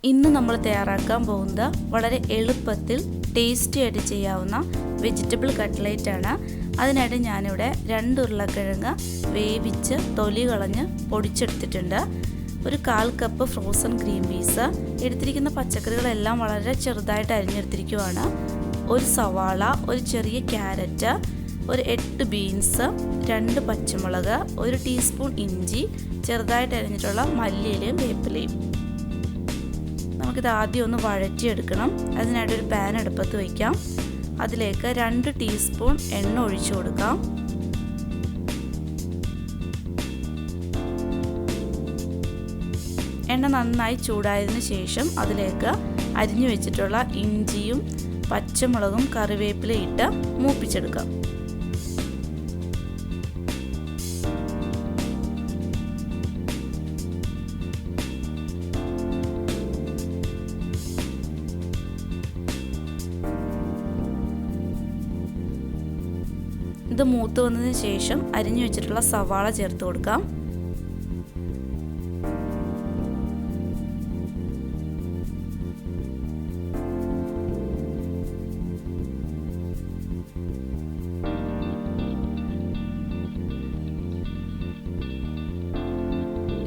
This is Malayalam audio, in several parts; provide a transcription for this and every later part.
ഇന്ന് നമ്മൾ തയ്യാറാക്കാൻ പോകുന്നത് വളരെ എളുപ്പത്തിൽ ടേസ്റ്റി ആയിട്ട് ചെയ്യാവുന്ന വെജിറ്റബിൾ കട്ട്ലേറ്റ് ആണ്. അതിനായിട്ട് ഞാനിവിടെ 2 ഉരുളക്കിഴങ്ങ് വേവിച്ച് തൊലി കളഞ്ഞ് പൊടിച്ചെടുത്തിട്ടുണ്ട്. ഒരു 1/4 കപ്പ് ഫ്രോസൺ ഗ്രീൻ പീസ് എടുത്തിരിക്കുന്ന പച്ചക്കറികളെല്ലാം വളരെ ചെറുതായിട്ട് അരിഞ്ഞെടുത്തിരിക്കുവാണ്. ഒരു സവാള, ഒരു ചെറിയ ക്യാരറ്റ്, ഒരു 8 ബീൻസ്, 2 പച്ചമുളക്, 1 ടീസ്പൂൺ ഇഞ്ചി, ചെറുതായിട്ട് അരിഞ്ഞിട്ടുള്ള മല്ലിയിലയും വേപ്പിലയും. നമുക്കിത് ആദ്യം ഒന്ന് വഴറ്റിയെടുക്കണം. അതിനായിട്ടൊരു പാൻ അടുപ്പത്ത് വയ്ക്കാം. അതിലേക്ക് 2 ടീസ്പൂൺ എണ്ണ ഒഴിച്ചു കൊടുക്കാം. എണ്ണ നന്നായി ചൂടായതിനു ശേഷം അതിലേക്ക് അരിഞ്ഞു വെച്ചിട്ടുള്ള ഇഞ്ചിയും പച്ചമുളകും കറിവേപ്പിലയും ഇട്ട് മൂപ്പിച്ചെടുക്കാം. ഇത് മൂത്ത് വന്നതിന് ശേഷം അരിഞ്ഞു വെച്ചിട്ടുള്ള സവാള ചേർത്ത് കൊടുക്കാം.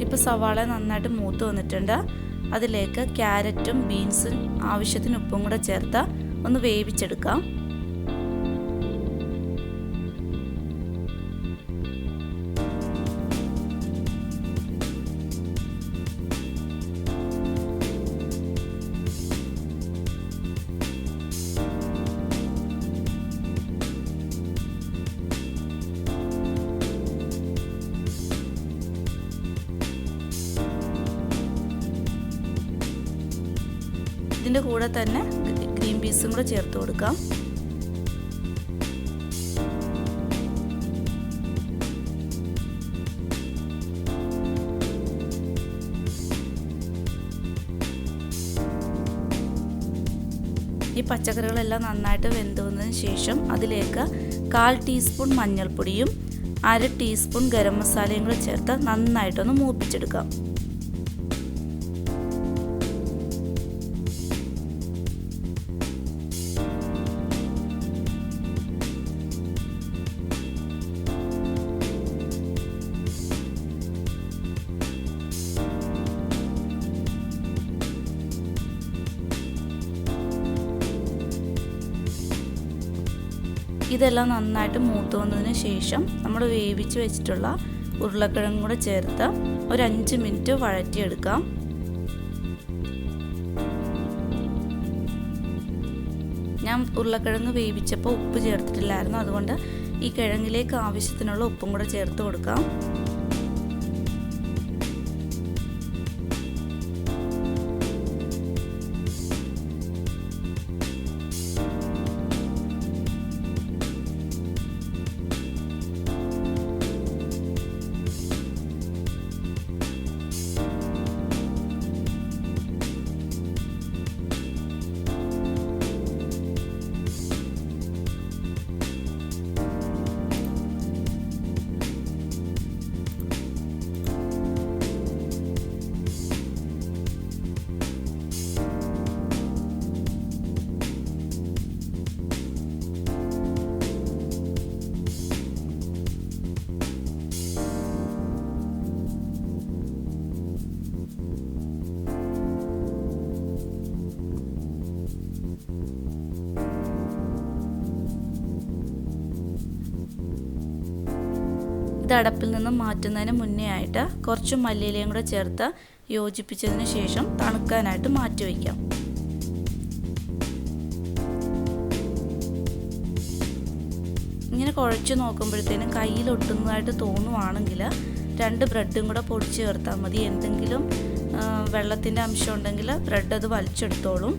ഇപ്പോൾ സവാള നന്നായിട്ട് മൂത്ത് വന്നിട്ടുണ്ട്. അതിലേക്ക് ക്യാരറ്റും ബീൻസും ആവശ്യത്തിന് ഉപ്പും കൂടെ ചേർത്ത് ഒന്ന് വേവിച്ചെടുക്കാം. ഇതിൻ്റെ കൂടെ തന്നെ ഗ്രീൻ പീസും കൂടെ ചേർത്ത് കൊടുക്കാം. ഈ പച്ചക്കറികളെല്ലാം നന്നായിട്ട് വെന്ത് വന്നതിന് ശേഷം അതിലേക്ക് 1/4 ടീസ്പൂൺ മഞ്ഞൾപ്പൊടിയും 1/2 ടീസ്പൂൺ ഗരം മസാലയും കൂടെ ചേർത്ത് നന്നായിട്ടൊന്ന് മൂപ്പിച്ചെടുക്കാം. ഇതെല്ലാം നന്നായിട്ട് മൂത്ത് വന്നതിന് ശേഷം നമ്മൾ വേവിച്ച് വെച്ചിട്ടുള്ള ഉരുളക്കിഴങ്ങും കൂടെ ചേർത്ത് ഒരു 5 മിനിറ്റ് വഴറ്റിയെടുക്കാം. ഞാൻ ഉരുളക്കിഴങ്ങ് വേവിച്ചപ്പോൾ ഉപ്പ് ചേർത്തിട്ടില്ലായിരുന്നു. അതുകൊണ്ട് ഈ കിഴങ്ങിലേക്ക് ആവശ്യത്തിനുള്ള ഉപ്പും കൂടെ ചേർത്ത് കൊടുക്കാം. ഇത് അടപ്പിൽ നിന്നും മാറ്റുന്നതിന് മുന്നേ ആയിട്ട് കുറച്ച് മല്ലിയിലയും കൂടെ ചേർത്ത് യോജിപ്പിച്ചതിന് ശേഷം തണുക്കാനായിട്ട് മാറ്റി വയ്ക്കാം. ഇങ്ങനെ കുഴച്ച് നോക്കുമ്പോഴത്തേനും കയ്യിൽ ഒട്ടുന്നതായിട്ട് തോന്നുവാണെങ്കിൽ 2 ബ്രെഡും കൂടെ പൊടിച്ച് ചേർത്താൽ മതി. എന്തെങ്കിലും വെള്ളത്തിൻ്റെ അംശം ഉണ്ടെങ്കിൽ ബ്രെഡ് അത് വലിച്ചെടുത്തോളും.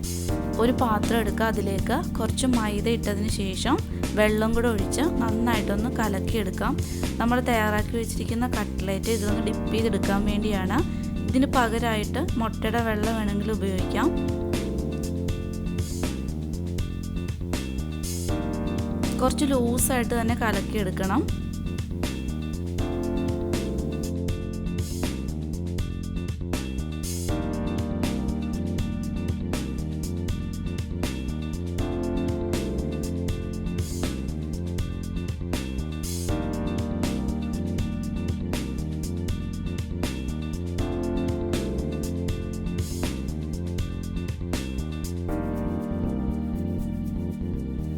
ഒരു പാത്രം എടുക്കുക. അതിലേക്ക് കുറച്ച് മൈദ ഇട്ടതിന് ശേഷം വെള്ളം കൂടെ ഒഴിച്ച് നന്നായിട്ടൊന്ന് കലക്കിയെടുക്കാം. നമ്മൾ തയ്യാറാക്കി വെച്ചിരിക്കുന്ന കട്ട്ലേറ്റ് ഇതൊന്ന് ഡിപ്പ് ചെയ്തെടുക്കാൻ വേണ്ടിയാണ്. ഇതിന് പകരമായിട്ട് മുട്ടയുടെ വെള്ളം വേണമെങ്കിൽ ഉപയോഗിക്കാം. കുറച്ച് ലൂസായിട്ട് തന്നെ കലക്കിയെടുക്കണം.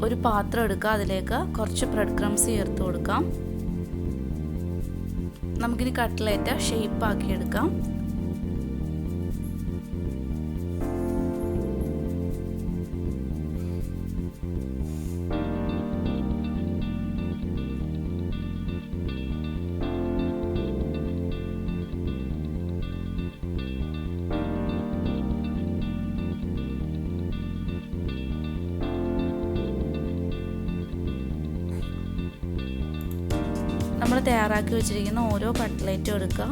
ഒരു പാത്രം എടുക്കുക, അതിലേക്ക് കുറച്ച് ബ്രെഡ് ക്രംസ് ചേർത്ത് കൊടുക്കാം. നമുക്കിനി കട്ട്ലേറ്റ് ഷേപ്പ് ആക്കി എടുക്കാം. നമ്മൾ തയ്യാറാക്കി വെച്ചിരിക്കുന്ന ഓരോ കട്ട്ലേറ്റും എടുക്കുക.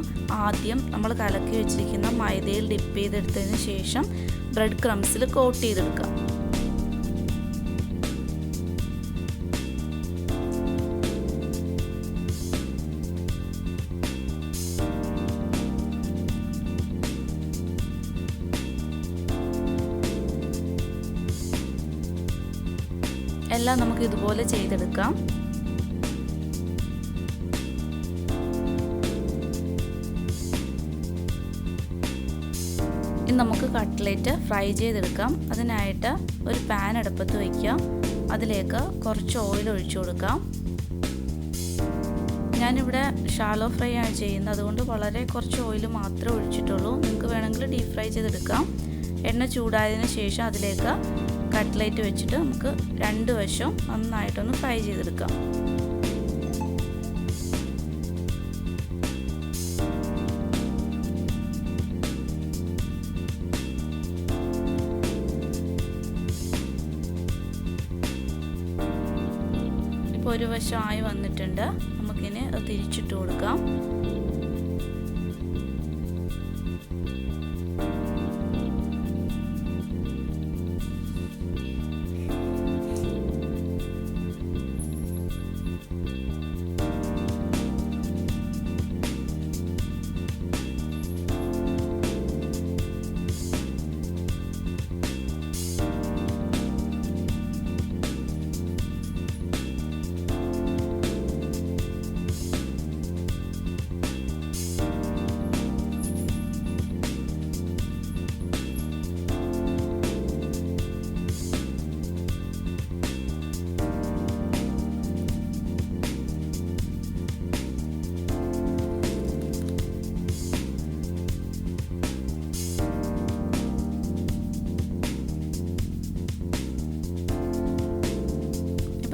ആദ്യം നമ്മൾ കലക്കി വെച്ചിരിക്കുന്ന മൈദയിൽ ഡിപ്പ് ചെയ്തെടുത്തതിന് ശേഷം ബ്രെഡ് ക്രംസിൽ കോട്ട് ചെയ്തെടുക്കുക. എല്ലാം നമുക്ക് ഇതുപോലെ ചെയ്തെടുക്കാം. ഇനി നമുക്ക് കട്ട്ലേറ്റ് ഫ്രൈ ചെയ്തെടുക്കാം. അതിനായിട്ട് ഒരു പാൻ അടുപ്പത്ത് വയ്ക്കുക. അതിലേക്ക് കുറച്ച് ഓയിൽ ഒഴിച്ചു കൊടുക്കാം. ഞാനിവിടെ ഷാലോ ഫ്രൈ ആണ് ചെയ്യുന്നത്, അതുകൊണ്ട് വളരെ കുറച്ച് ഓയിൽ മാത്രമേ ഒഴിച്ചിട്ടുള്ളൂ. നിങ്ങൾക്ക് വേണമെങ്കിൽ ഡീപ് ഫ്രൈ ചെയ്തെടുക്കാം. എണ്ണ ചൂടായതിനു ശേഷം അതിലേക്ക് കട്ട്ലേറ്റ് വെച്ചിട്ട് നമുക്ക് രണ്ട് വശവും നന്നായിട്ടൊന്ന് ഫ്രൈ ചെയ്തെടുക്കാം. ഇപ്പോൾ ഒരു വശമായി വന്നിട്ടുണ്ട്. നമുക്കിനി അത് തിരിച്ചിട്ട് കൊടുക്കാം.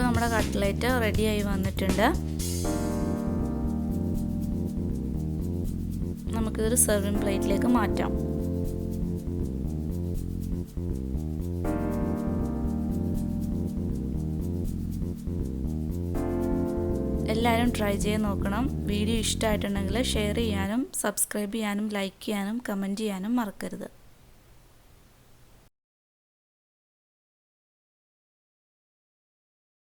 നമ്മുടെ കട്ട്ലേറ്റ് റെഡിയായി വന്നിട്ടുണ്ട്. നമുക്കിതൊരു സെർവിങ് പ്ലേറ്റിലേക്ക് മാറ്റാം. എല്ലാവരും ട്രൈ ചെയ്ത് നോക്കണം. വീഡിയോ ഇഷ്ടമായിട്ടുണ്ടെങ്കിൽ ഷെയർ ചെയ്യാനും സബ്സ്ക്രൈബ് ചെയ്യാനും ലൈക്ക് ചെയ്യാനും കമൻറ്റ് ചെയ്യാനും മറക്കരുത്.